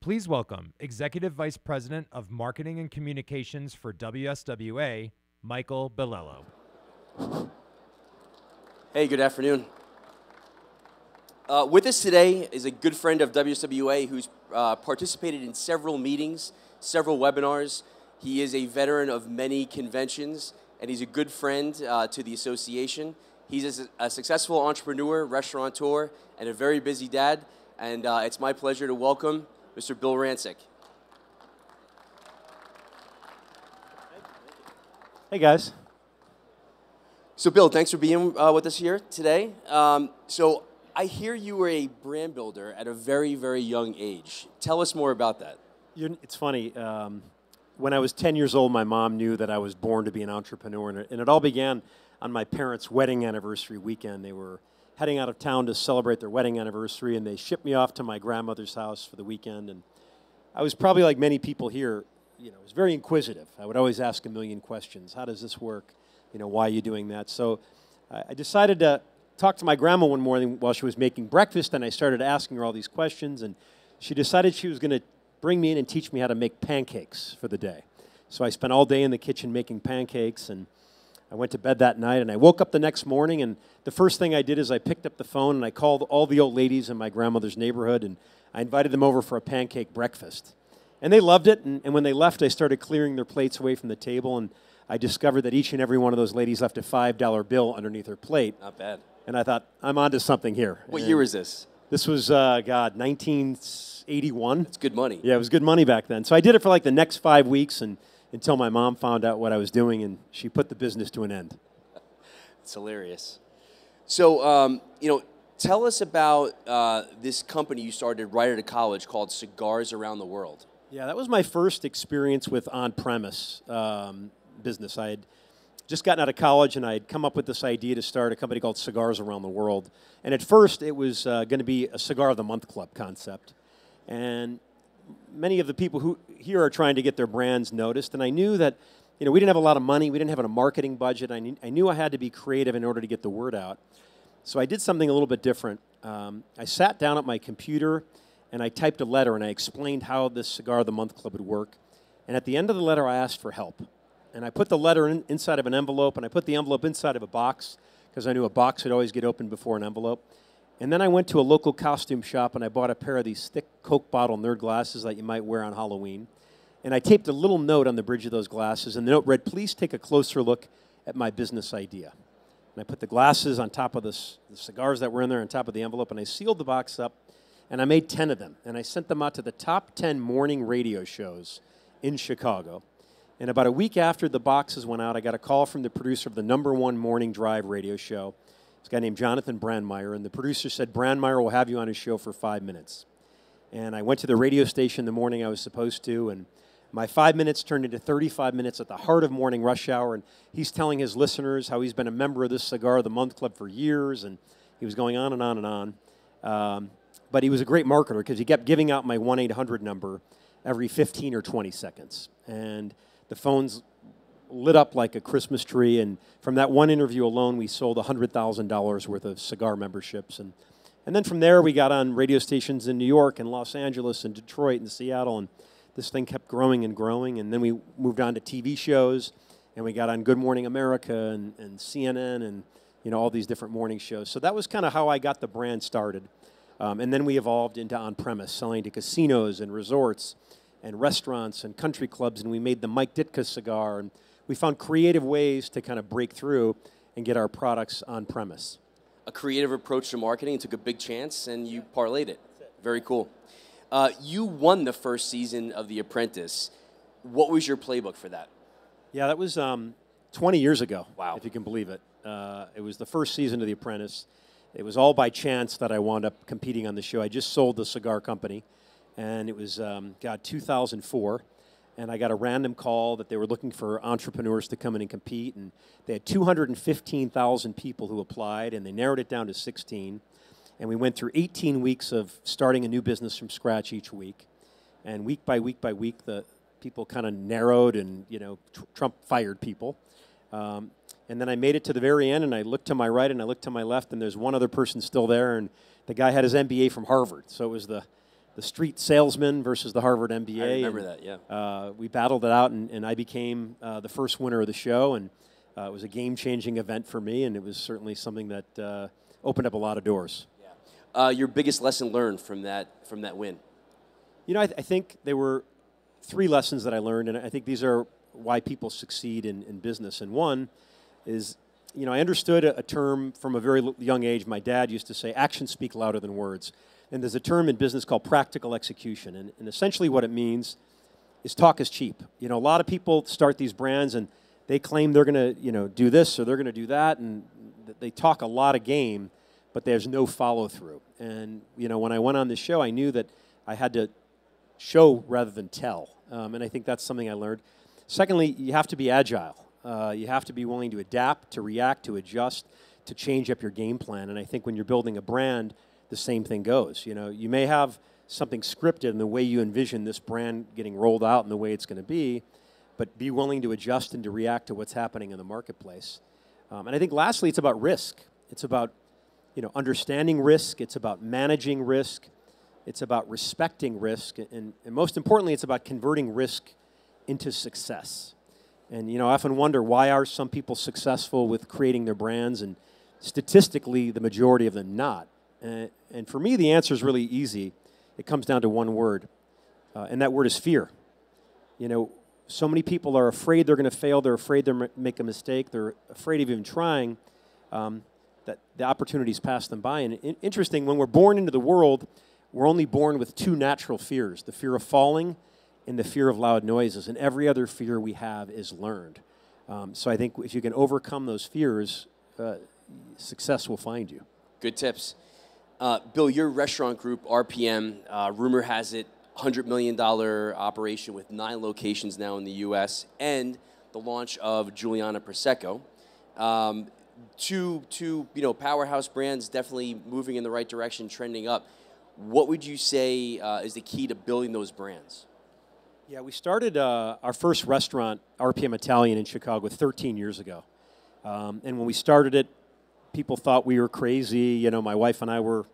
Please welcome Executive Vice President of Marketing and Communications for WSWA, Michael Bilello. Hey, good afternoon. With us today is a good friend of WSWA who's participated in several meetings, several webinars. He is a veteran of many conventions, and he's a good friend to the association. He's a successful entrepreneur, restaurateur, and a very busy dad. And it's my pleasure to welcome Mr. Bill Rancic. Hey, guys. So, Bill, thanks for being with us here today. So, I hear you were a brand builder at a very, very young age. Tell us more about that. It's funny. When I was 10 years old, my mom knew that I was born to be an entrepreneur, and it all began on my parents' wedding anniversary weekend. They were heading out of town to celebrate their wedding anniversary, and they shipped me off to my grandmother's house for the weekend. And I was probably like many people here, I was very inquisitive. I would always ask a million questions. How does this work? Why are you doing that? So I decided to talk to my grandma one morning while she was making breakfast, and I started asking her all these questions, and she decided she was going to bring me in and teach me how to make pancakes for the day. So I spent all day in the kitchen making pancakes, and I went to bed that night, and I woke up the next morning, and the first thing I did is I picked up the phone, and I called all the old ladies in my grandmother's neighborhood, and I invited them over for a pancake breakfast. And they loved it, and when they left, I started clearing their plates away from the table, and I discovered that each and every one of those ladies left a $5 bill underneath her plate. Not bad. And I thought, I'm onto something here. What year was this? This was, 1981. It's good money. Yeah, it was good money back then. So I did it for like the next 5 weeks, and until my mom found out what I was doing, and she put the business to an end. It's hilarious. So, tell us about this company you started right out of college called Cigars Around the World. Yeah, that was my first experience with on-premise business. I had just gotten out of college, and I had come up with this idea to start a company called Cigars Around the World. And at first, it was going to be a Cigar of the Month Club concept. And many of the people who here are trying to get their brands noticed, and I knew that we didn't have a lot of money, we didn't have a marketing budget. I knew I had to be creative in order to get the word out. So I did something a little bit different. I sat down at my computer, and I typed a letter, and I explained how this Cigar of the Month Club would work. And at the end of the letter, I asked for help. And I put the letter inside of an envelope, and I put the envelope inside of a box, because I knew a box would always get opened before an envelope. And then I went to a local costume shop, and I bought a pair of these thick Coke bottle nerd glasses that you might wear on Halloween. And I taped a little note on the bridge of those glasses, and the note read, "Please take a closer look at my business idea." And I put the glasses on top of the cigars that were in there on top of the envelope, and I sealed the box up, and I made 10 of them. And I sent them out to the top 10 morning radio shows in Chicago. And about a week after the boxes went out, I got a call from the producer of the #1 morning drive radio show. This guy named Jonathan Brandmeier, and the producer said, "Brandmeier will have you on his show for 5 minutes." And I went to the radio station the morning I was supposed to, and my 5 minutes turned into 35 minutes at the heart of morning rush hour, and he's telling his listeners how he's been a member of this Cigar of the Month Club for years, and he was going on and on and on. But he was a great marketer because he kept giving out my 1-800 number every 15 or 20 seconds. And the phones lit up like a Christmas tree, and from that one interview alone, we sold $100,000 worth of cigar memberships. And then from there, we got on radio stations in New York and Los Angeles and Detroit and Seattle, and this thing kept growing and growing. And then we moved on to TV shows, and we got on Good Morning America and CNN and all these different morning shows. So that was kind of how I got the brand started. And then we evolved into on-premise, selling to casinos and resorts and restaurants and country clubs, and we made the Mike Ditka cigar, and we found creative ways to kind of break through and get our products on-premise. A creative approach to marketing, took a big chance, and you parlayed it. Very cool. You won the first season of The Apprentice. What was your playbook for that? Yeah, that was 20 years ago, wow, if you can believe it. It was the first season of The Apprentice. It was all by chance that I wound up competing on the show. I just sold the cigar company, and it was, 2004, and I got a random call that they were looking for entrepreneurs to come in and compete, and they had 215,000 people who applied, and they narrowed it down to 16, and we went through 18 weeks of starting a new business from scratch each week, and week by week by week, the people kind of narrowed, and, Trump fired people. And then I made it to the very end, and I looked to my right and I looked to my left, and there's one other person still there, and the guy had his MBA from Harvard. So it was the the street salesman versus the Harvard MBA. I remember that, yeah. We battled it out, and I became the first winner of the show, and it was a game-changing event for me, and it was certainly something that opened up a lot of doors. Yeah. Your biggest lesson learned from that win? You know, I think there were 3 lessons that I learned, and I think these are why people succeed in business. And one is, you know, I understood a term from a very young age. My dad used to say, actions speak louder than words. And there's a term in business called practical execution. And essentially what it means is talk is cheap. You know, a lot of people start these brands and they claim they're going to, you know, do this or they're going to do that. And they talk a lot of game, but there's no follow through. And, you know, when I went on this show, I knew that I had to show rather than tell. And I think that's something I learned. Secondly, you have to be agile. You have to be willing to adapt, to react, to adjust, to change up your game plan. And I think when you're building a brand, the same thing goes. You know, you may have something scripted in the way you envision this brand getting rolled out and the way it's going to be, but be willing to adjust and to react to what's happening in the marketplace. And I think lastly, it's about risk. It's about, you know, understanding risk. It's about managing risk. It's about respecting risk. And most importantly, it's about converting risk into success. And, you know, I often wonder, why are some people successful with creating their brands and statistically the majority of them not? And for me, the answer is really easy. It comes down to one word, and that word is fear. You know, so many people are afraid they're going to fail. They're afraid they'll make a mistake. They're afraid of even trying, that the opportunities pass them by. And interesting, when we're born into the world, we're only born with 2 natural fears, the fear of falling and the fear of loud noises, and every other fear we have is learned. So I think if you can overcome those fears, success will find you. Good tips. Bill, your restaurant group, RPM, rumor has it, $100 million operation with 9 locations now in the U.S., and the launch of Juliana Prosecco. Two you know, powerhouse brands, definitely moving in the right direction, trending up. What would you say is the key to building those brands? Yeah, we started our first restaurant, RPM Italian, in Chicago 13 years ago. And when we started it, people thought we were crazy. You know, my wife and I were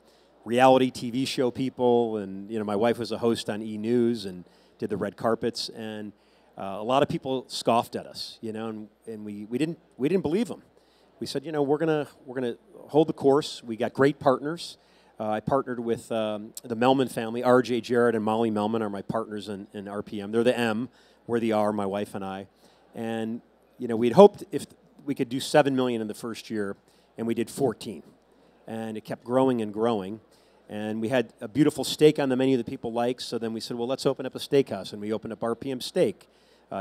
reality TV show people, and, you know, my wife was a host on E! News and did the red carpets, and a lot of people scoffed at us, you know, and we didn't believe them. We said, you know, we're gonna hold the course. We got great partners. I partnered with the Melman family. R.J. Jarrett and Molly Melman are my partners in RPM. They're the M, we're the R, my wife and I. And, you know, we'd hoped if we could do $7 million in the first year, and we did 14. And it kept growing and growing. And we had a beautiful steak on the menu that people liked, so then we said, well, let's open up a steakhouse. And we opened up RPM Steak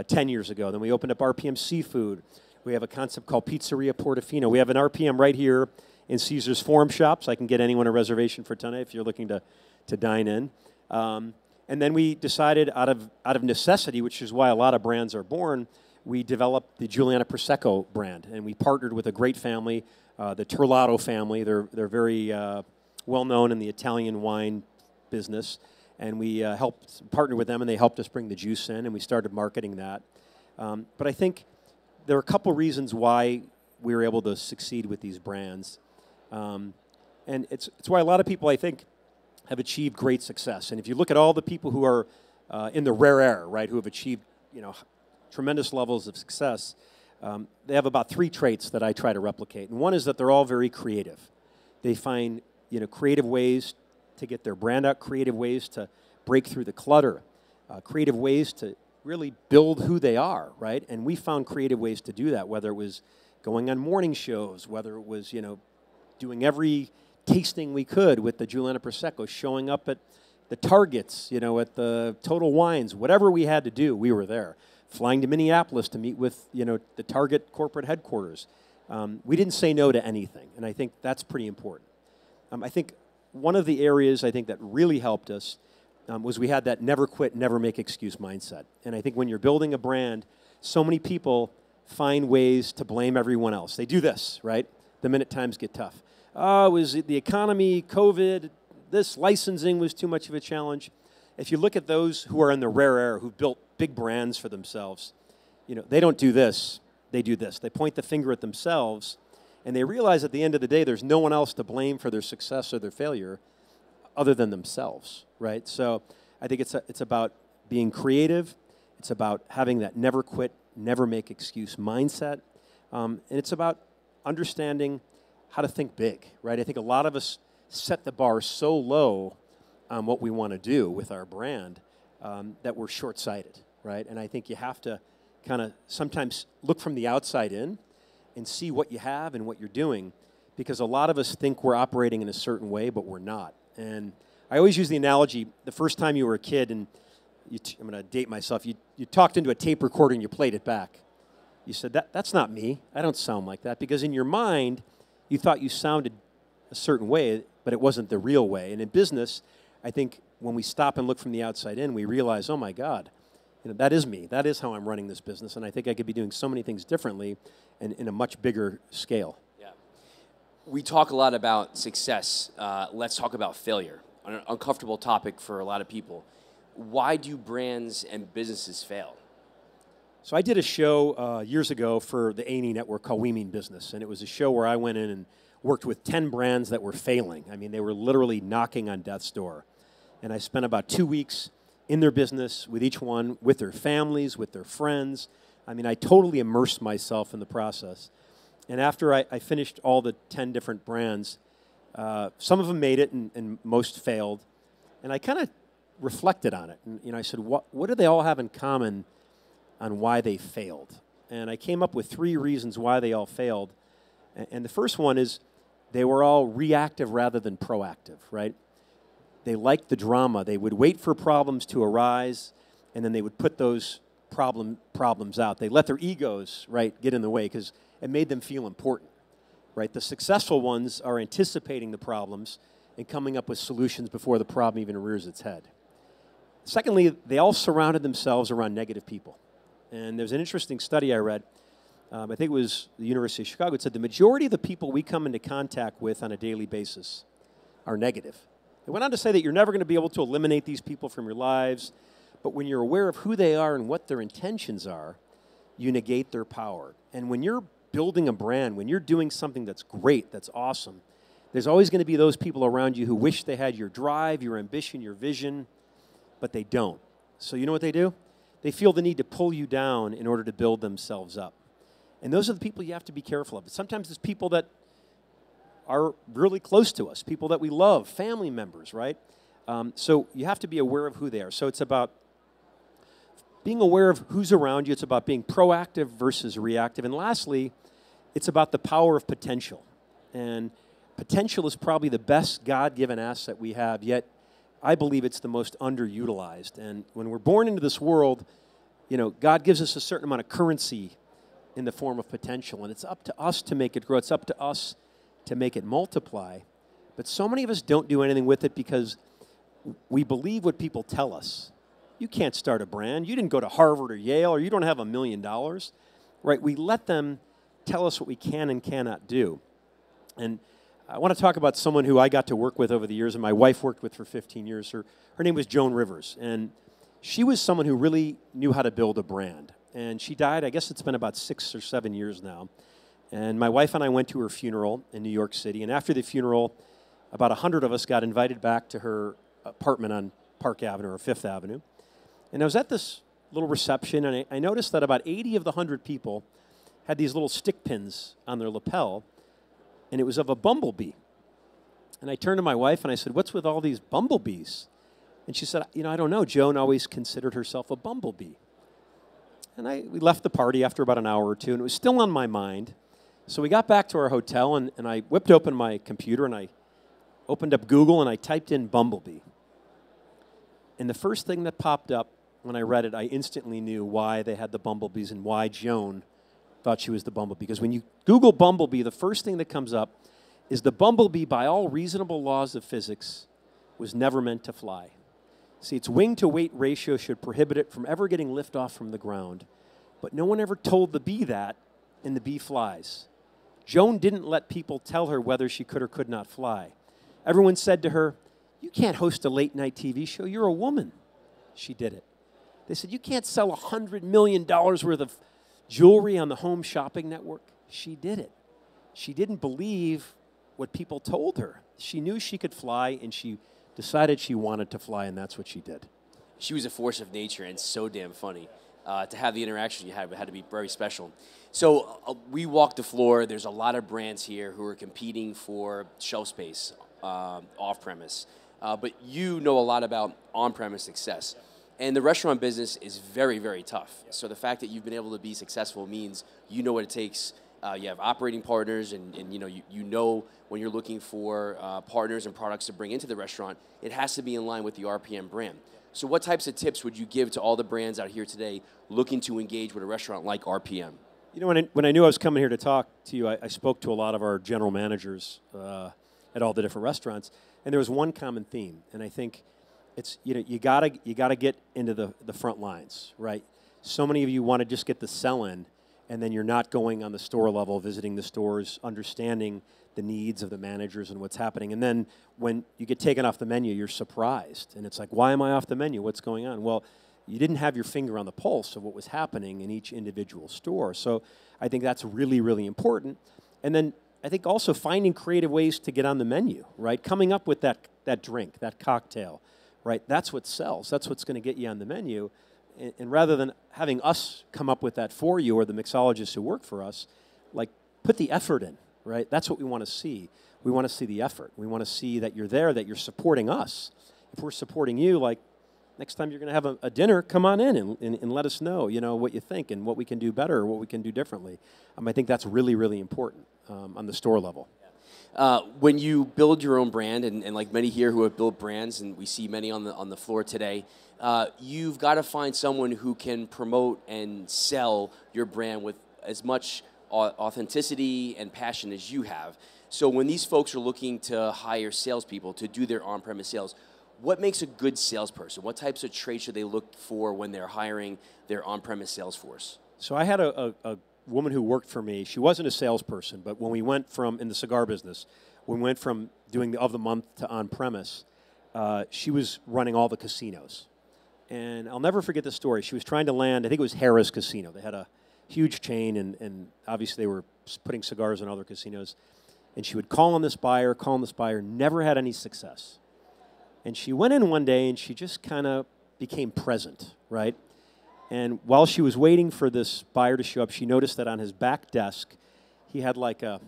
10 years ago. Then we opened up RPM Seafood. We have a concept called Pizzeria Portofino. We have an RPM right here in Caesar's Forum Shops. I can get anyone a reservation for tonight if you're looking to dine in. And then we decided out of necessity, which is why a lot of brands are born, we developed the Juliana Prosecco brand. And we partnered with a great family, the Turlato family. They're very well known in the Italian wine business. And we helped partner with them, and they helped us bring the juice in, and we started marketing that. But I think there are a couple reasons why we were able to succeed with these brands. And it's why a lot of people, I think, have achieved great success. And if you look at all the people who are in the rare air, right, who have achieved, you know, tremendous levels of success, they have about 3 traits that I try to replicate. And one is that they're all very creative. They find, you know, creative ways to get their brand out, creative ways to break through the clutter, creative ways to really build who they are, right? And we found creative ways to do that, whether it was going on morning shows, whether it was, you know, doing every tasting we could with the Juliana Prosecco, showing up at the Targets, you know, at the Total Wines, whatever we had to do, we were there. Flying to Minneapolis to meet with, you know, the Target corporate headquarters. We didn't say no to anything, and I think that's pretty important. I think one of the areas I think that really helped us was we had that never quit, never make excuse mindset. And I think when you're building a brand, so many people find ways to blame everyone else. They do this, right? The minute times get tough. Oh, it was the economy, COVID, this licensing was too much of a challenge. If you look at those who are in the rare air, who've built big brands for themselves, you know, they don't do this, they do this. They point the finger at themselves, and they realize at the end of the day, there's no one else to blame for their success or their failure other than themselves, right? So I think it's about being creative. It's about having that never quit, never make excuse mindset. And it's about understanding how to think big, right? I think a lot of us set the bar so low on what we want to do with our brand that we're short-sighted, right? And I think you have to kind of sometimes look from the outside in and see what you have and what you're doing, because a lot of us think we're operating in a certain way, but we're not. And I always use the analogy, the first time you were a kid, and I'm going to date myself, you talked into a tape recorder and you played it back. You said, that's not me. I don't sound like that. Because in your mind, you thought you sounded a certain way, but it wasn't the real way. And in business, I think when we stop and look from the outside in, we realize, oh my God, that is me. That is how I'm running this business. And I think I could be doing so many things differently and in a much bigger scale. Yeah. We talk a lot about success. Let's talk about failure, an uncomfortable topic for a lot of people. Why do brands and businesses fail? So I did a show years ago for the A&E network called We Mean Business, and it was a show where I went in and worked with 10 brands that were failing. I mean, they were literally knocking on death's door. And I spent about 2 weeks in their business with each one, with their families, with their friends. I mean, I totally immersed myself in the process. And after I finished all the 10 different brands, some of them made it and most failed. And I kind of reflected on it. And I said, what do they all have in common on why they failed? And I came up with 3 reasons why they all failed. And the first one is they were all reactive rather than proactive, right? They liked the drama. They would wait for problems to arise, and then they would put those problems out. They let their egos, right, get in the way because it made them feel important, right? The successful ones are anticipating the problems and coming up with solutions before the problem even rears its head. Secondly, they all surrounded themselves around negative people. And there's an interesting study I read. I think it was the University of Chicago. It said the majority of the people we come into contact with on a daily basis are negative. It went on to say that you're never going to be able to eliminate these people from your lives, but when you're aware of who they are and what their intentions are, you negate their power. And when you're building a brand, when you're doing something that's great, that's awesome, there's always going to be those people around you who wish they had your drive, your ambition, your vision, but they don't. So you know what they do? They feel the need to pull you down in order to build themselves up. And those are the people you have to be careful of. Sometimes it's people that are really close to us, people that we love, family members, right? So you have to be aware of who they are. So it's about being aware of who's around you. It's about being proactive versus reactive. And lastly, it's about the power of potential. And potential is probably the best God-given asset we have, yet I believe it's the most underutilized. And when we're born into this world, God gives us a certain amount of currency in the form of potential. And it's up to us to make it grow. It's up to us to make it multiply. But so many of us don't do anything with it because we believe what people tell us. You can't start a brand. You didn't go to Harvard or Yale, or you don't have $1 million, right? We let them tell us what we can and cannot do. And I want to talk about someone who I got to work with over the years, and my wife worked with for 15 years. Her name was Joan Rivers, and she was someone who really knew how to build a brand. And she died, I guess it's been about 6 or 7 years now. And my wife and I went to her funeral in New York City. And after the funeral, about 100 of us got invited back to her apartment on Park Avenue or Fifth Avenue. And I was at this little reception, and I noticed that about 80 of the 100 people had these little stick pins on their lapel, and it was of a bumblebee. And I turned to my wife and I said, "What's with all these bumblebees?" And she said, "I don't know. Joan always considered herself a bumblebee." And we left the party after about an hour or two, and it was still on my mind. So we got back to our hotel, and I whipped open my computer, and I opened up Google, and I typed in bumblebee. And the first thing that popped up when I read it, I instantly knew why they had the bumblebees and why Joan thought she was the bumblebee. Because when you Google bumblebee, the first thing that comes up is the bumblebee, by all reasonable laws of physics, was never meant to fly. See, its wing-to-weight ratio should prohibit it from ever getting liftoff from the ground. But no one ever told the bee that, and the bee flies. Joan didn't let people tell her whether she could or could not fly. Everyone said to her, "You can't host a late-night TV show. You're a woman." She did it. They said, "You can't sell $100 million worth of jewelry on the Home Shopping Network." She did it. She didn't believe what people told her. She knew she could fly, and she decided she wanted to fly, and that's what she did. She was a force of nature and so damn funny. To have the interaction you had, it had to be very special. So we walked the floor. There's a lot of brands here who are competing for shelf space off-premise. But you know a lot about on-premise success. And the restaurant business is very, very tough. So the fact that you've been able to be successful means you know what it takes. You have operating partners, and you know when you're looking for partners and products to bring into the restaurant, it has to be in line with the RPM brand. So what types of tips would you give to all the brands out here today looking to engage with a restaurant like RPM? You know, when I knew I was coming here to talk to you, I spoke to a lot of our general managers at all the different restaurants, and there was one common theme, and I think it's, you gotta get into the front lines, right? So many of you want to just get the sell-in, and then you're not going on the store level, visiting the stores, understanding the needs of the managers and what's happening. And then when you get taken off the menu, you're surprised. And it's like, why am I off the menu? What's going on? Well, you didn't have your finger on the pulse of what was happening in each individual store. So I think that's really, really important. And then I think also finding creative ways to get on the menu, right? Coming up with that drink, that cocktail, right? That's what sells. That's what's going to get you on the menu. And rather than having us come up with that for you or the mixologists who work for us, like, put the effort in, right? That's what we want to see. We want to see the effort. We want to see that you're there, that you're supporting us. If we're supporting you, like, next time you're going to have a dinner, come on in and let us know, what you think and what we can do better or what we can do differently. I think that's really, really important on the store level. When you build your own brand, and like many here who have built brands, and we see many on the floor today, you've got to find someone who can promote and sell your brand with as much authenticity and passion as you have. So when these folks are looking to hire salespeople to do their on-premise sales, what makes a good salesperson? What types of traits should they look for when they're hiring their on-premise sales force? So I had a woman who worked for me. She wasn't a salesperson, but when we went from, in the cigar business, when we went from doing the of the month to on-premise, she was running all the casinos. And I'll never forget the story. She was trying to land, I think it was Harrah's Casino. They had a huge chain, and obviously they were putting cigars in other casinos. And she would call on this buyer, never had any success. And she went in one day and she just kind of became present, right? And while she was waiting for this buyer to show up, she noticed that on his back desk, he had like a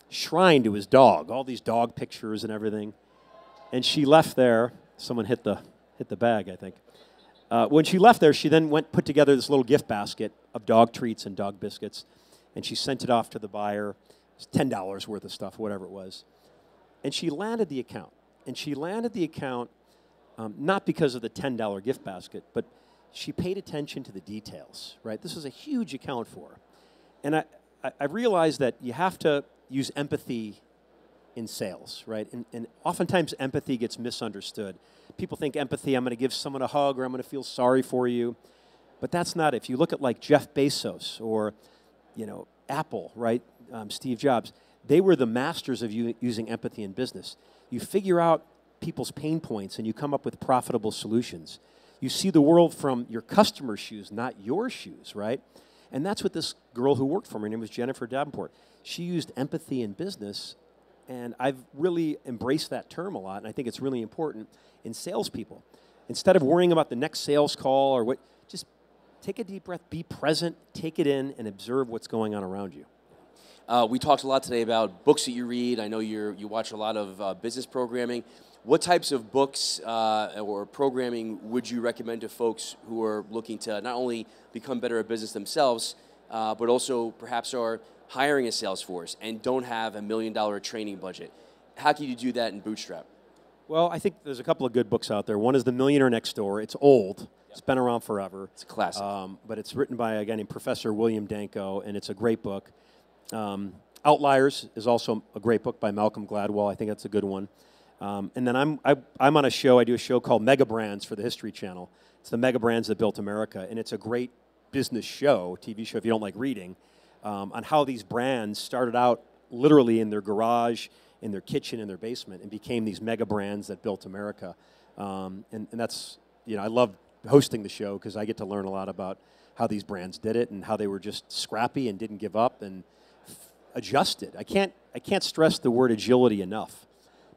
shrine to his dog, all these dog pictures and everything. And she left there. Someone hit the bag, I think. When she left there, she then put together this little gift basket of dog treats and dog biscuits, and she sent it off to the buyer. It was $10 worth of stuff, whatever it was. And she landed the account. And she landed the account not because of the $10 gift basket, but she paid attention to the details, right? This was a huge account for her. And I realized that you have to use empathy in sales, right? And oftentimes empathy gets misunderstood. People think empathy, I'm going to give someone a hug or I'm going to feel sorry for you. But that's not it. If you look at like Jeff Bezos or, Apple, right? Steve Jobs, they were the masters of using empathy in business. You figure out people's pain points and you come up with profitable solutions. You see the world from your customer's shoes, not your shoes, right? And that's what this girl who worked for me, her name was Jennifer Davenport. She used empathy in business, and I've really embraced that term a lot, and I think it's really important in salespeople. Instead of worrying about the next sales call or what, just take a deep breath, be present, take it in, and observe what's going on around you. We talked a lot today about books that you read. I know you watch a lot of business programming. What types of books or programming would you recommend to folks who are looking to not only become better at business themselves, but also perhaps are hiring a sales force and don't have $1 million training budget? How can you do that in Bootstrap? Well, I think there's a couple of good books out there. One is The Millionaire Next Door. It's old. Yep. It's been around forever. It's a classic. But it's written by a guy named Professor William Danko, and it's a great book. Outliers is also a great book by Malcolm Gladwell. I think that's a good one. And then I'm on a show. I do a show called Mega Brands for the History Channel. It's the Mega Brands that built America, and it's a great business show, TV show if you don't like reading, on how these brands started out literally in their garage, in their kitchen, in their basement, and became these mega brands that built America. And that's, I love hosting the show because I get to learn a lot about how these brands did it and how they were just scrappy and didn't give up and adjusted. I can't stress the word agility enough,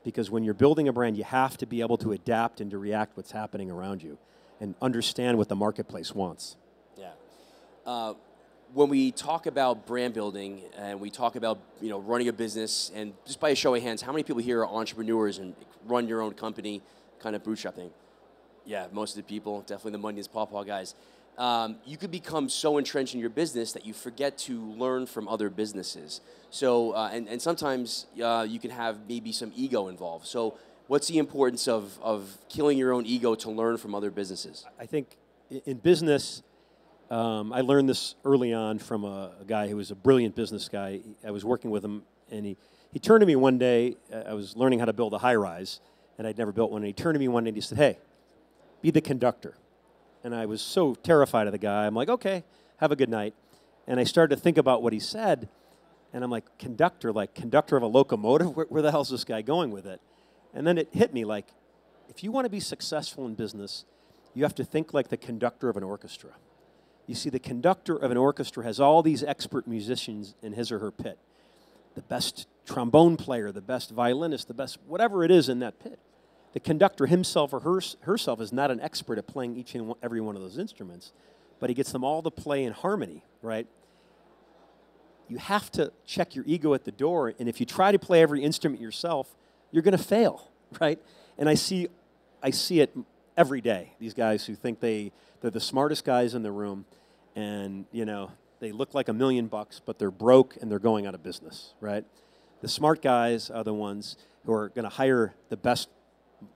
Because when you're building a brand, you have to be able to adapt and to react what's happening around you and understand what the marketplace wants. Yeah. When we talk about brand building and we talk about running a business, and just by a show of hands, how many people here are entrepreneurs and run your own company, kind of bootstrapping? Yeah, most of the people, definitely the money is pawpaw guys. You could become so entrenched in your business that you forget to learn from other businesses. So, and sometimes you can have maybe some ego involved. So what's the importance of killing your own ego to learn from other businesses? I think in business, I learned this early on from a guy who was a brilliant business guy. I was working with him, and he turned to me one day. I was learning how to build a high-rise, and I'd never built one. And he turned to me one day and he said, "Hey, be the conductor." And I was so terrified of the guy. I'm like, "Okay, have a good night." And I started to think about what he said, and I'm like, conductor of a locomotive? Where the hell's this guy going with it? And then it hit me like, if you want to be successful in business, you have to think like the conductor of an orchestra. You see, the conductor of an orchestra has all these expert musicians in his or her pit. The best trombone player, the best violinist, the best whatever it is in that pit. The conductor himself or herself is not an expert at playing each and every one of those instruments, but he gets them all to play in harmony, right? You have to check your ego at the door, and if you try to play every instrument yourself, you're going to fail, right? And I see it every day, these guys who think they're the smartest guys in the room, and they look like $1 million, but they're broke and they're going out of business, right? The smart guys are the ones who are going to hire the best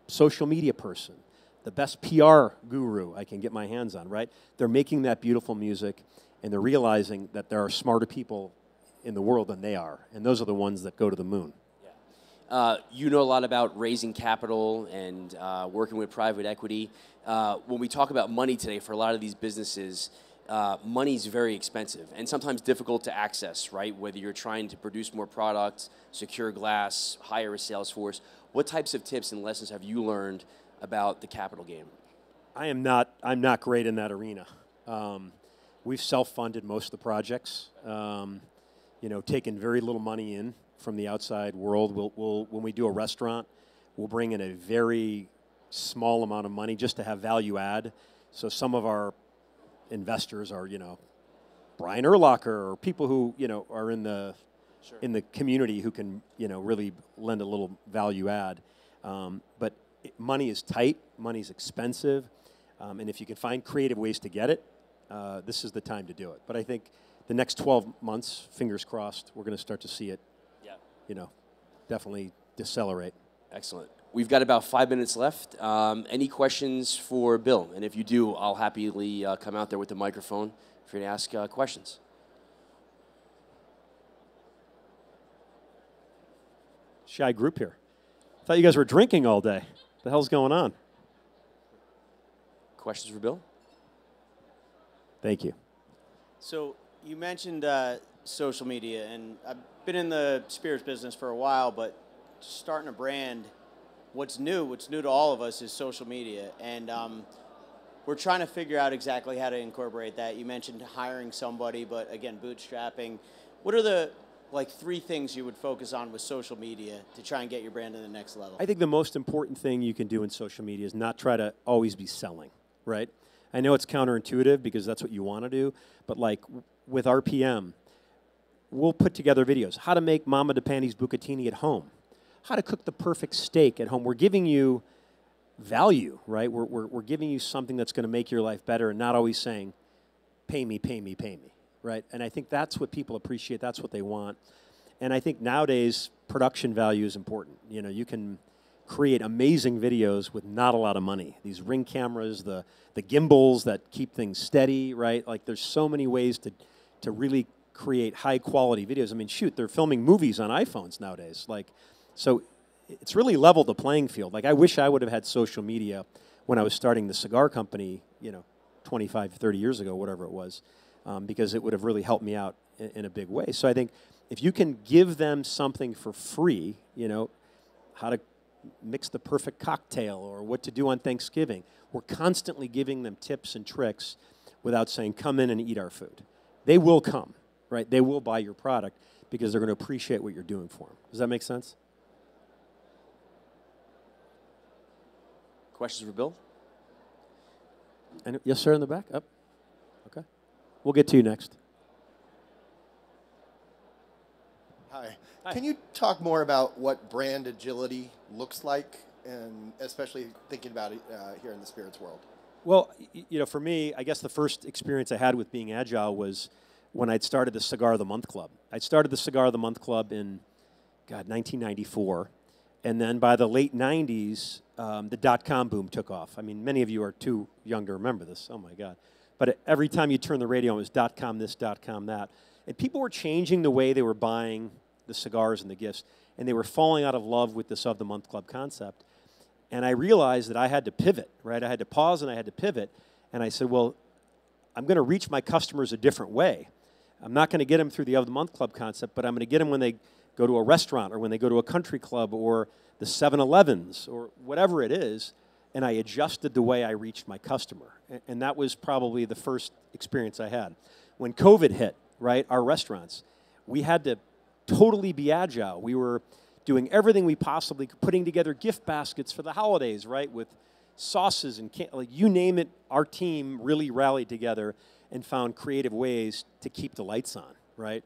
social media person, the best PR guru I can get my hands on, right? They're making that beautiful music, and they're realizing that there are smarter people in the world than they are, and those are the ones that go to the moon. You know a lot about raising capital and working with private equity. When we talk about money today, for a lot of these businesses, money is very expensive and sometimes difficult to access, right? Whether you're trying to produce more products, secure glass, hire a sales force. What types of tips and lessons have you learned about the capital game? I'm not great in that arena. We've self-funded most of the projects. Taken very little money in from the outside world. When we do a restaurant, we'll bring in a very small amount of money just to have value add. So some of our investors are, Brian Urlacher or people who, are in the community who can, really lend a little value add. But money is tight, money's expensive, and if you can find creative ways to get it, this is the time to do it. But I think the next 12 months, fingers crossed, we're going to start to see it, definitely decelerate. Excellent. We've got about 5 minutes left. Any questions for Bill? And if you do, I'll happily come out there with the microphone for you to ask questions. Shy group here. I thought you guys were drinking all day. What the hell's going on? Questions for Bill? Thank you. So you mentioned social media, and I've been in the spirits business for a while, but starting a brand, what's new to all of us is social media, and we're trying to figure out exactly how to incorporate that. You mentioned hiring somebody, but again, bootstrapping. What are the 3 things you would focus on with social media to try and get your brand to the next level? I think the most important thing you can do in social media is not try to always be selling, right? I know it's counterintuitive because that's what you want to do, but with RPM, we'll put together videos. How to make Mama DePanti's bucatini at home. How to cook the perfect steak at home. We're giving you value, right? We're giving you something that's going to make your life better and not always saying, pay me, pay me, pay me, right? And I think that's what people appreciate. That's what they want. And I think nowadays, production value is important. You can create amazing videos with not a lot of money. These Ring cameras, the gimbals that keep things steady, right? There's so many ways to really create high-quality videos. I mean, shoot, they're filming movies on iPhones nowadays. So it's really leveled the playing field. I wish I would have had social media when I was starting the cigar company, 25, 30 years ago, whatever it was, because it would have really helped me out in a big way. So I think if you can give them something for free, how to mix the perfect cocktail or what to do on Thanksgiving, we're constantly giving them tips and tricks without saying, come in and eat our food. They will come, right? They will buy your product because they're going to appreciate what you're doing for them. Does that make sense? questions for Bill? And yes, sir, in the back. Up. Okay. We'll get to you next. Hi. Can you talk more about what brand agility looks like, and especially thinking about it here in the spirits world? Well, for me, I guess the first experience I had with being agile was when I'd started the Cigar of the Month Club. I started the Cigar of the Month Club in, 1994. And then by the late 90s, the dot-com boom took off. I mean, many of you are too young to remember this. Oh, my God. But every time you turn the radio, it was dot-com this, dot-com that. And people were changing the way they were buying the cigars and the gifts, and they were falling out of love with this of the month club concept. And I realized that I had to pivot, right? I had to pause and I had to pivot. And I said, well, I'm going to reach my customers a different way. I'm not going to get them through the of the month club concept, but I'm going to get them when they go to a restaurant or when they go to a country club or the 7-Elevens or whatever it is. And I adjusted the way I reached my customer. And that was probably the first experience I had. When COVID hit, right, our restaurants, we had to totally be agile. We were doing everything we possibly could, putting together gift baskets for the holidays, right, with sauces and like you name it. Our team really rallied together and found creative ways to keep the lights on, right?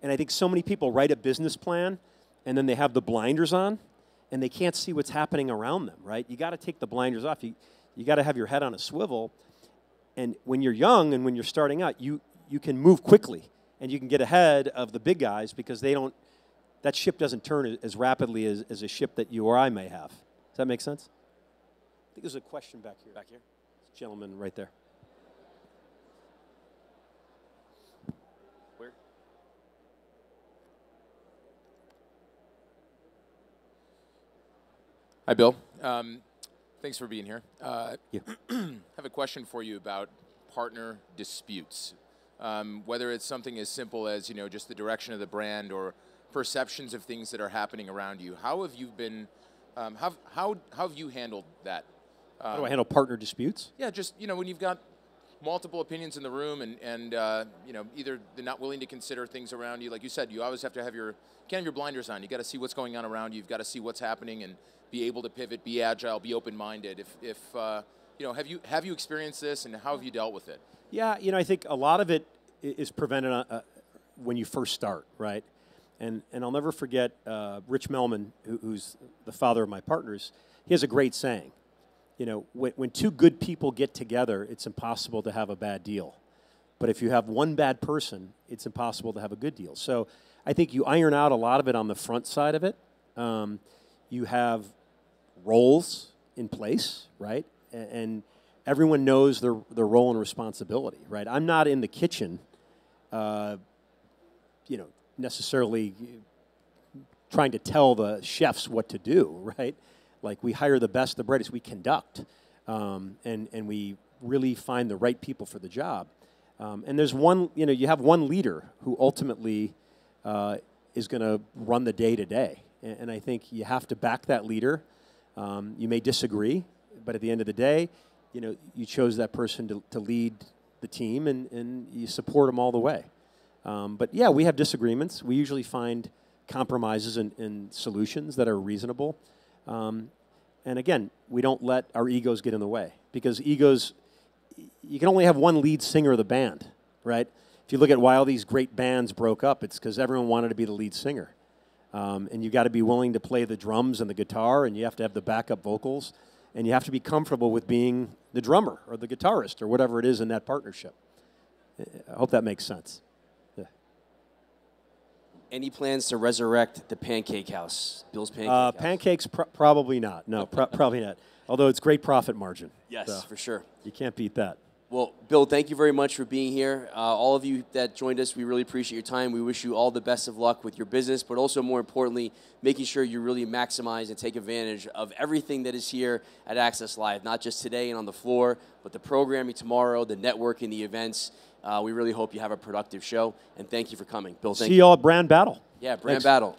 And I think so many people write a business plan and then they have the blinders on and they can't see what's happening around them, right? You got to take the blinders off. You got to have your head on a swivel. And when you're young and when you're starting out, you can move quickly and you can get ahead of the big guys because that ship doesn't turn as rapidly as a ship that you or I may have. Does that make sense? I think there's a question back here. Back here? This gentleman right there. Where? Hi, Bill. Thanks for being here. Yeah. I have a question for you about partner disputes. Whether it's something as simple as just the direction of the brand or perceptions of things that are happening around you. How have you been? How have you handled that? How do I handle partner disputes? Yeah, just when you've got multiple opinions in the room and either they're not willing to consider things around you. Like you said, you always have to have your blinders on. You got to see what's going on around you. You've got to see what's happening and be able to pivot, be agile, be open-minded. Have you experienced this and how have you dealt with it? Yeah, I think a lot of it is prevented when you first start, right? And I'll never forget Rich Melman, who's the father of my partners. He has a great saying. When two good people get together, it's impossible to have a bad deal. But if you have one bad person, it's impossible to have a good deal. So I think you iron out a lot of it on the front side of it. You have roles in place, right? And everyone knows their role and responsibility, right? I'm not in the kitchen, necessarily trying to tell the chefs what to do, right? Like we hire the best, the brightest, we conduct, and we really find the right people for the job. And there's one, you have one leader who ultimately is going to run the day-to-day. And I think you have to back that leader. You may disagree, but at the end of the day, you chose that person to lead the team, and you support them all the way. But yeah, we have disagreements. We usually find compromises and solutions that are reasonable. And again, we don't let our egos get in the way, because egos, you can only have one lead singer of the band, right? If you look at why all these great bands broke up, it's because everyone wanted to be the lead singer. And you got to be willing to play the drums and the guitar, and you have to have the backup vocals, and you have to be comfortable with being the drummer or the guitarist or whatever it is in that partnership. I hope that makes sense. Yeah. Any plans to resurrect the Pancake House, Bill's Pancake House? Pancakes, probably not. No, probably not. Although it's great profit margin. Yes, so for sure. You can't beat that. Well, Bill, thank you very much for being here. All of you that joined us, we really appreciate your time. We wish you all the best of luck with your business, but also more importantly, making sure you really maximize and take advantage of everything that is here at Access Live, not just today and on the floor, but the programming tomorrow, the networking, the events. We really hope you have a productive show, and thank you for coming. Bill, thank you. See you all at Brand Battle. Yeah, Brand Thanks. Battle.